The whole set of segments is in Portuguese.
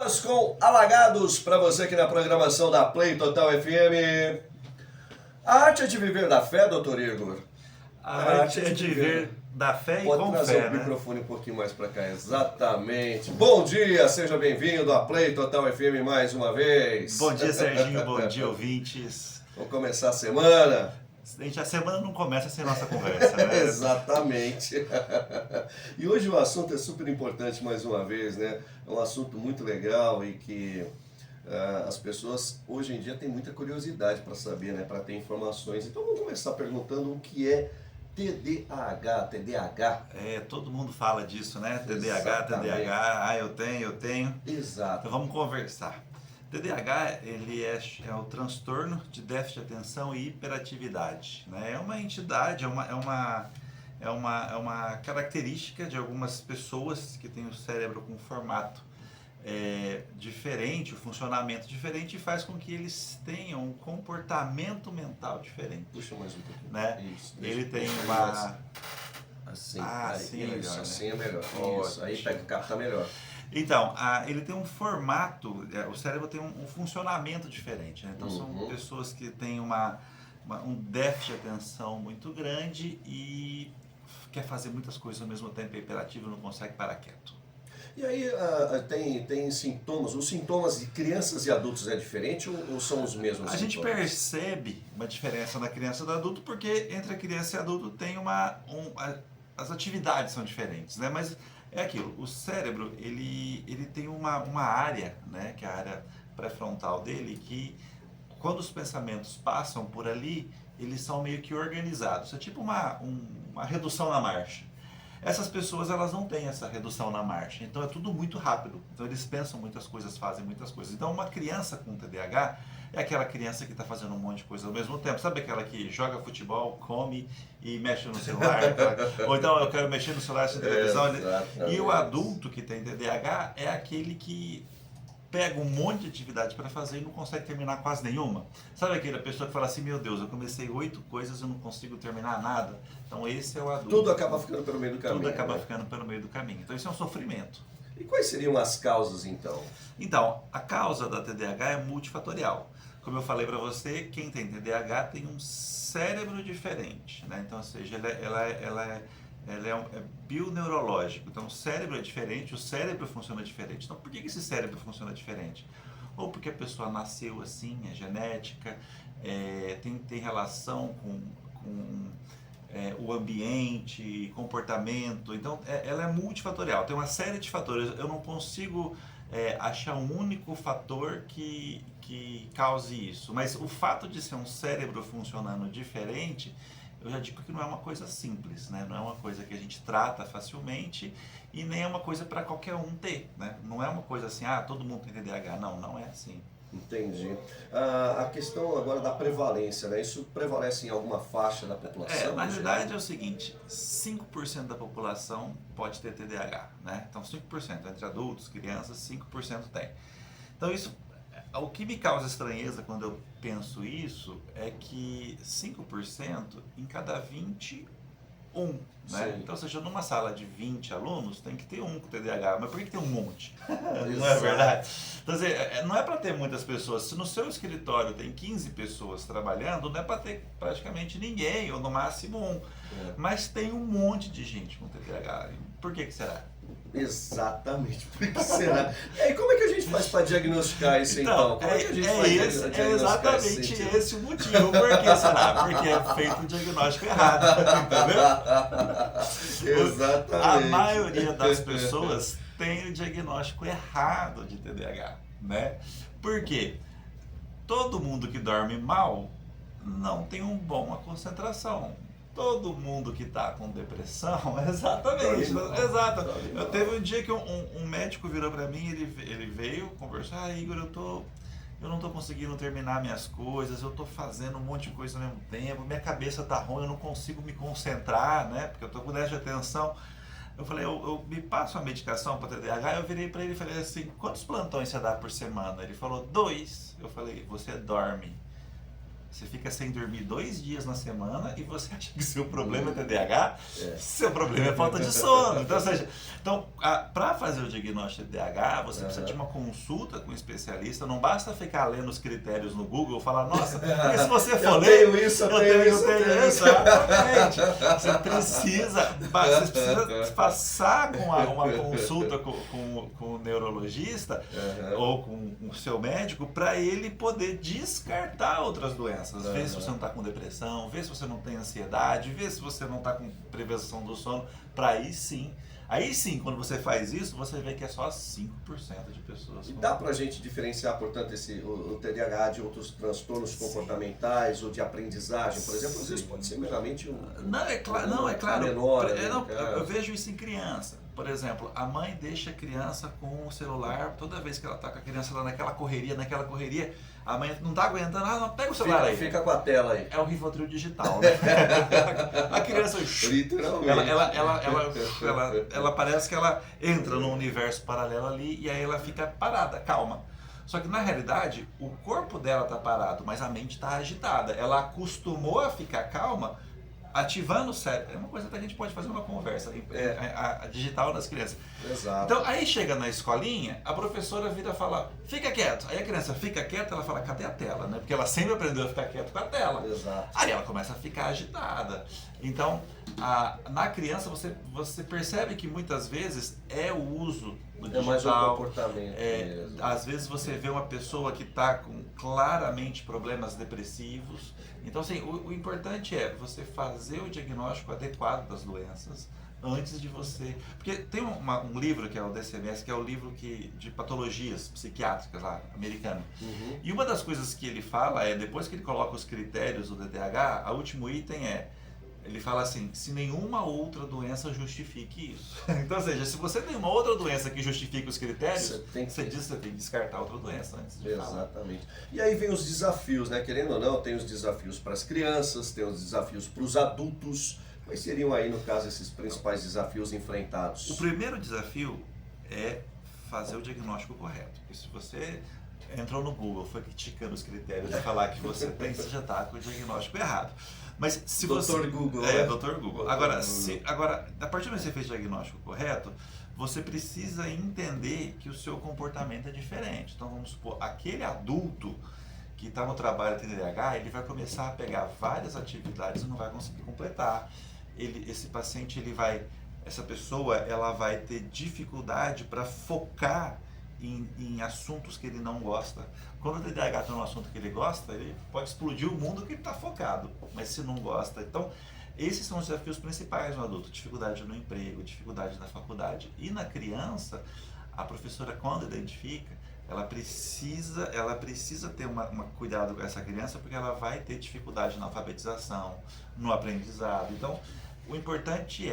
Com Alagados para você aqui na programação da Play Total FM. A arte é de viver da fé, doutor Igor? A arte é de viver da fé e Pode com trazer fé, o né? microfone um pouquinho mais para cá, exatamente. Bom dia, seja bem-vindo à Play Total FM mais uma vez. Bom dia, Serginho, bom dia, ouvintes. Vamos começar a semana. A semana não começa sem nossa conversa, né? Exatamente. E hoje o assunto é super importante mais uma vez, né? É um assunto muito legal e que as pessoas hoje em dia têm muita curiosidade para saber, né? Para ter informações. Então vamos começar perguntando o que é TDAH. Todo mundo fala disso, né? Exatamente. TDAH, eu tenho. Exato. Então vamos conversar. TDAH, ele é o transtorno de déficit de atenção e hiperatividade, né? É uma entidade, é uma característica de algumas pessoas que têm o cérebro com formato diferente, o funcionamento diferente, e faz com que eles tenham um comportamento mental diferente. Puxa mais um pouquinho. Né? Isso, Ele tem uma... Assim, assim é melhor, isso, né? assim é melhor. Ótimo. Isso, aí pega o carro, tá melhor. Então, ele tem um formato, o cérebro tem um funcionamento diferente, né? Então são pessoas que têm um déficit de atenção muito grande e quer fazer muitas coisas ao mesmo tempo, é hiperativo, não consegue parar quieto. E aí tem sintomas, os sintomas de crianças e adultos é diferente ou são os mesmos A gente sintomas? percebe uma diferença na criança e no adulto porque entre a criança e o adulto tem as atividades são diferentes, né? Mas é aquilo, o cérebro ele tem uma área, né, que é a área pré-frontal dele, que quando os pensamentos passam por ali, eles são meio que organizados, é tipo uma redução na marcha. Essas pessoas, elas não têm essa redução na marcha, então é tudo muito rápido, então eles pensam muitas coisas, fazem muitas coisas. Então uma criança com TDAH é aquela criança que está fazendo um monte de coisa ao mesmo tempo, sabe aquela que joga futebol, come e mexe no celular, ou então eu quero mexer no celular sem televisão. E o adulto que tem TDAH é aquele que pega um monte de atividade para fazer e não consegue terminar quase nenhuma. Sabe aquela pessoa que fala assim, meu Deus, eu comecei 8 coisas e eu não consigo terminar nada? Então esse é o adulto. Tudo acaba ficando pelo meio do caminho. Tudo acaba né? ficando pelo meio do caminho. Então isso é um sofrimento. E quais seriam as causas então? Então, a causa da TDAH é multifatorial. Como eu falei para você, quem tem TDAH tem um cérebro diferente, né? Então, ou seja, ela é bioneurológico. Então, o cérebro é diferente, o cérebro funciona diferente. Então, por que esse cérebro funciona diferente? Ou porque a pessoa nasceu assim, é genética, tem relação com o ambiente, comportamento. Então, ela é multifatorial, tem uma série de fatores. Eu não consigo achar um único fator que cause isso. Mas o fato de ser um cérebro funcionando diferente, eu já digo que não é uma coisa simples, né? Não é uma coisa que a gente trata facilmente e nem é uma coisa para qualquer um ter, né? Não é uma coisa assim, todo mundo tem TDAH. Não é assim. Entendi. A questão agora da prevalência, né? Isso prevalece em alguma faixa da população? Na verdade é o seguinte, 5% da população pode ter TDAH, né? Então 5%, entre adultos, crianças, 5% tem. Então isso, o que me causa estranheza quando eu penso isso é que 5% em cada 21, né? Então, ou seja, numa sala de 20 alunos, tem que ter um com TDAH. Mas por que tem um monte? Não é verdade? Então, não é para ter muitas pessoas. Se no seu escritório tem 15 pessoas trabalhando, não é para ter praticamente ninguém, ou no máximo um. Mas tem um monte de gente com TDAH. Por que será? Exatamente, por que será? E aí, como é que a gente faz para diagnosticar isso então? Como é que a gente faz diagnosticar exatamente esse o motivo. Por que será? Porque é feito um diagnóstico errado, entendeu? Exatamente. A maioria das pessoas tem o diagnóstico errado de TDAH, né? Por quê? Todo mundo que dorme mal não tem uma boa concentração. Todo mundo que está com depressão, exatamente, exato. Eu teve um dia que um médico virou para mim, ele veio conversar, Igor, eu não estou conseguindo terminar minhas coisas, eu estou fazendo um monte de coisa ao mesmo tempo, minha cabeça está ruim, eu não consigo me concentrar, né, porque eu estou com déficit de atenção. Eu falei, eu me passo uma medicação para TDAH, eu virei para ele e falei assim, quantos plantões você dá por semana? Ele falou, 2. Eu falei, você dorme? Você fica sem dormir 2 dias na semana e você acha que seu problema é TDAH, seu problema é falta de sono. Então, ou seja, para fazer o diagnóstico de TDAH, você precisa de uma consulta com um especialista. Não basta ficar lendo os critérios no Google e falar, nossa, e se você for ler, eu tenho isso. Exatamente. Você precisa passar com uma consulta com o neurologista ou com o seu médico para ele poder descartar outras doenças. Vê se você não está com depressão, vê se você não tem ansiedade, vê se você não está com prevenção do sono, para aí sim, quando você faz isso, você vê que é só 5% de pessoas. E dá pra gente diferenciar, portanto, o TDAH de outros transtornos comportamentais ou de aprendizagem, por exemplo? Às vezes pode ser meramente é claro. Menor, eu vejo isso em criança. Por exemplo, a mãe deixa a criança com o celular, toda vez que ela está com a criança lá naquela correria, a mãe não está aguentando, não, pega o celular aí. Fica com a tela aí. É o Rivotril digital, né? A criança, literalmente, ela parece que ela entra num universo paralelo ali e aí ela fica parada, calma. Só que na realidade, o corpo dela está parado, mas a mente está agitada. Ela acostumou a ficar calma, ativando o cérebro. É uma coisa que a gente pode fazer uma conversa a digital das crianças. Exato. Então, aí chega na escolinha, a professora vira e fala, fica quieto. Aí a criança fica quieta, ela fala, cadê a tela? Né? Porque ela sempre aprendeu a ficar quieta com a tela. Exato. Aí ela começa a ficar agitada. Então, na criança, você percebe que muitas vezes é o uso do digital. É mais um comportamento mesmo. Às vezes você vê uma pessoa que está com claramente problemas depressivos. Então, assim, o importante é você fazer o diagnóstico adequado das doenças antes de você... Porque tem um livro que é o DSM-5, que é o livro de patologias psiquiátricas lá, americano. E uma das coisas que ele fala depois que ele coloca os critérios do TDAH, o último item ele fala assim, se nenhuma outra doença justifique isso. Então, ou seja, se você tem uma outra doença que justifique os critérios, você diz que você tem que descartar outra doença antes de falar. Exatamente. E aí vem os desafios, né? Querendo ou não, tem os desafios para as crianças, tem os desafios para os adultos. Quais seriam aí, no caso, esses principais desafios enfrentados? O primeiro desafio é fazer o diagnóstico correto. Porque se você entrou no Google, foi criticando os critérios de falar que você tem, você já está com o diagnóstico errado. Mas se Dr. Google. Dr. Google. Agora, a partir do momento que você fez o diagnóstico correto, você precisa entender que o seu comportamento é diferente. Então, vamos supor, aquele adulto que está no trabalho TDAH, ele vai começar a pegar várias atividades e não vai conseguir completar. Esse paciente, essa pessoa, ela vai ter dificuldade para focar em assuntos que ele não gosta. Quando o TDAH está num assunto que ele gosta, ele pode explodir o mundo que ele está focado, mas se não gosta. Então, esses são os desafios principais no adulto: dificuldade no emprego, dificuldade na faculdade. E na criança, a professora, quando identifica, ela precisa ter um cuidado com essa criança, porque ela vai ter dificuldade na alfabetização, no aprendizado. Então, o importante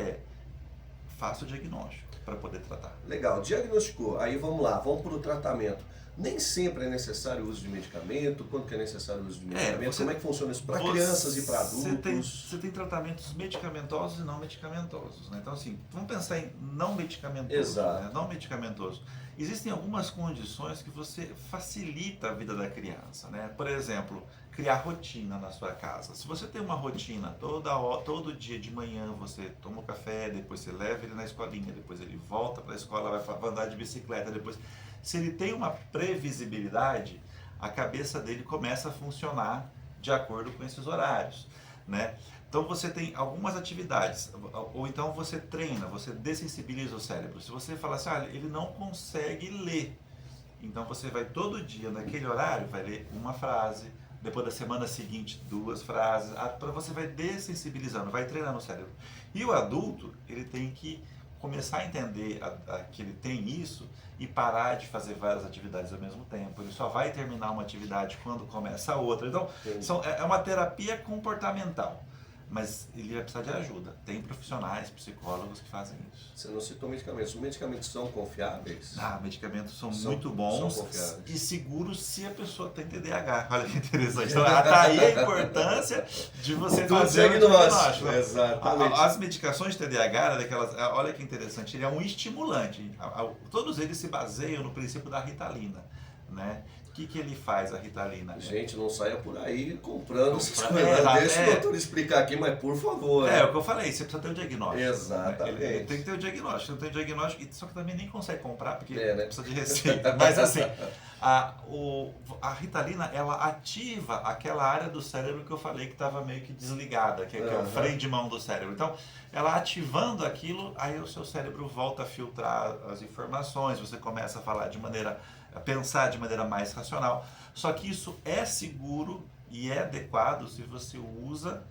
faça o diagnóstico para poder tratar. Legal, diagnosticou, aí vamos lá, vamos para o tratamento. Nem sempre é necessário o uso de medicamento, quando que é necessário o uso de medicamento, como é que funciona isso para crianças e para adultos? Você tem tratamentos medicamentosos e não medicamentosos, né? Então, assim, vamos pensar em não medicamentoso. Exato. Né? Não medicamentoso. Existem algumas condições que você facilita a vida da criança, né? Por exemplo, criar rotina na sua casa. Se você tem uma rotina, todo dia de manhã você toma o café, depois você leva ele na escolinha, depois ele volta para a escola, vai andar de bicicleta, depois... Se ele tem uma previsibilidade, a cabeça dele começa a funcionar de acordo com esses horários, né? Então você tem algumas atividades, ou então você treina, você dessensibiliza o cérebro. Se você fala assim, ele não consegue ler, então você vai todo dia naquele horário, vai ler uma frase, depois da semana seguinte 2 frases, você vai dessensibilizando, vai treinando o cérebro. E o adulto, ele tem que começar a entender que ele tem isso e parar de fazer várias atividades ao mesmo tempo. Ele só vai terminar uma atividade quando começa a outra. Então, é uma terapia comportamental, mas ele vai precisar de ajuda. Tem profissionais, psicólogos que fazem isso. Você não citou medicamentos. Os medicamentos são confiáveis? Medicamentos são muito bons e seguros se a pessoa tem TDAH. Olha que interessante. Então, tá aí a importância de você fazer o diagnóstico. Exatamente. As medicações de TDAH, olha que interessante, ele é um estimulante. Todos eles se baseiam no princípio da Ritalina. né? O que ele faz, a Ritalina? Gente, não saia por aí comprando essas É, coisas. Deixa o é. doutor explicar aqui, mas por favor. É o que eu falei, você precisa ter o diagnóstico. Né? Exatamente. Ele tem que ter o diagnóstico, não tem o diagnóstico, só que também nem consegue comprar, porque né? precisa de receita. Mas assim, a Ritalina, ela ativa aquela área do cérebro que eu falei que estava meio que desligada, que é o freio de mão do cérebro. Então, ela ativando aquilo, aí o seu cérebro volta a filtrar as informações, você começa a a pensar de maneira mais racional. Só que isso é seguro e é adequado se você usa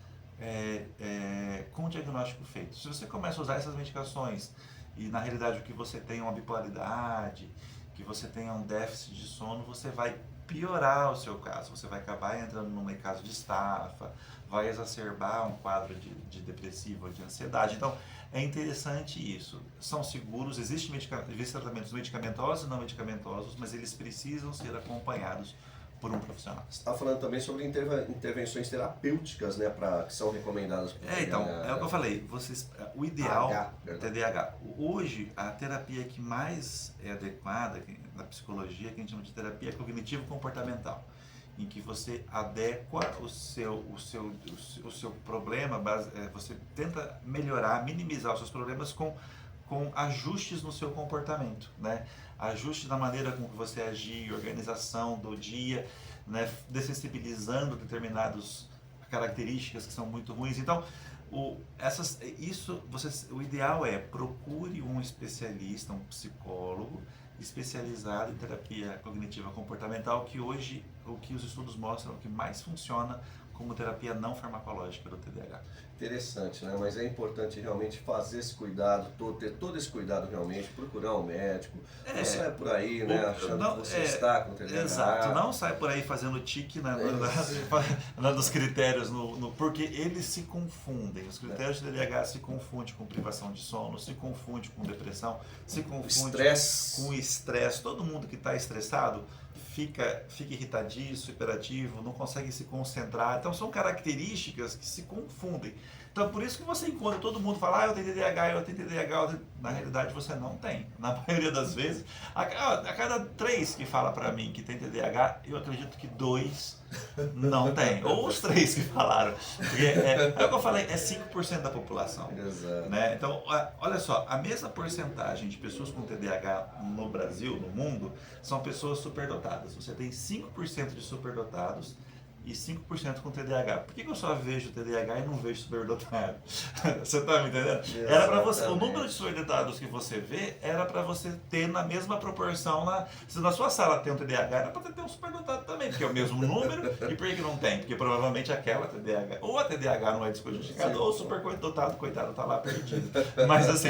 com o diagnóstico feito. Se você começa a usar essas medicações e na realidade o que você tem é uma bipolaridade, que você tenha um déficit de sono, você vai piorar o seu caso, você vai acabar entrando num caso de estafa, vai exacerbar um quadro de depressivo ou de ansiedade. Então, é interessante isso. São seguros, existem tratamentos medicamentosos e não medicamentosos, mas eles precisam ser acompanhados por um profissional. Você está falando também sobre intervenções terapêuticas, né, que são recomendadas por Então, é o que eu falei, o ideal, TDAH. Hoje, a terapia que mais é adequada na psicologia, que a gente chama de terapia cognitivo-comportamental, em que você adequa o seu problema, você tenta melhorar, minimizar os seus problemas com ajustes no seu comportamento, né? Ajustes na maneira com que você agir, organização do dia, né? Dessensibilizando determinadas características que são muito ruins. Então, o ideal é procure um especialista, um psicólogo especializado em terapia cognitiva comportamental, que hoje o que os estudos mostram que mais funciona como terapia não farmacológica do TDAH. Interessante, né? Mas é importante realmente fazer esse cuidado, ter todo esse cuidado realmente, procurar um médico. Não sai por aí, né, achando que você está com TDAH. Exato, não sai por aí fazendo tique nos critérios, porque eles se confundem. Os critérios de TDAH se confundem com privação de sono, se confundem com depressão, se confundem com estresse. Todo mundo que está estressado fica irritadiço, hiperativo, não consegue se concentrar. Então são características que se confundem. Então por isso que você encontra todo mundo fala, eu tenho TDAH, eu tenho TDAH. Na realidade você não tem. Na maioria das vezes, a cada 3 que fala para mim que tem TDAH, eu acredito que 2 não tem. Ou os 3 que falaram. Porque é o que eu falei, é 5% da população. Exato. Né? Então, olha só, a mesma porcentagem de pessoas com TDAH no Brasil, no mundo, são pessoas superdotadas. Você tem 5% de superdotados e 5% com TDAH. Por que eu só vejo TDAH e não vejo superdotado? Você está me entendendo? Era para você, o número de superdotados que você vê era para você ter na mesma proporção. Se na sua sala tem um TDAH, era para ter um superdotado também, porque é o mesmo número. E por que não tem? Porque provavelmente aquela TDAH, ou a TDAH não é descodificada, ou o superdotado, coitado, está lá perdido. Mas assim,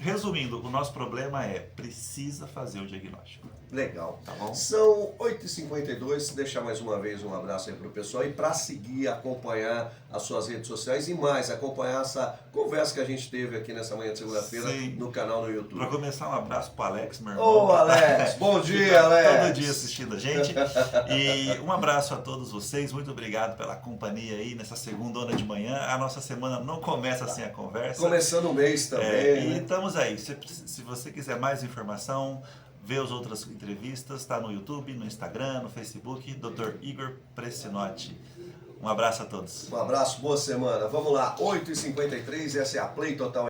resumindo, o nosso problema precisa fazer o diagnóstico. Legal. Tá bom? São 8h52, deixar mais uma vez um abraço aí pro pessoal e para seguir, acompanhar as suas redes sociais e mais, acompanhar essa conversa que a gente teve aqui nessa manhã de segunda-feira no canal no YouTube. Para começar, um abraço pro Alex, meu irmão. Ô Alex, bom dia Alex! Todo dia assistindo a gente. E um abraço a todos vocês, muito obrigado pela companhia aí nessa segunda de manhã. A nossa semana não começa sem a conversa. Começando o mês também. E estamos aí, se você quiser mais informação, ver as outras entrevistas, está no YouTube, no Instagram, no Facebook, Dr. Igor Pressinotti. Um abraço a todos. Um abraço, boa semana. Vamos lá, 8h53, essa é a Play Total.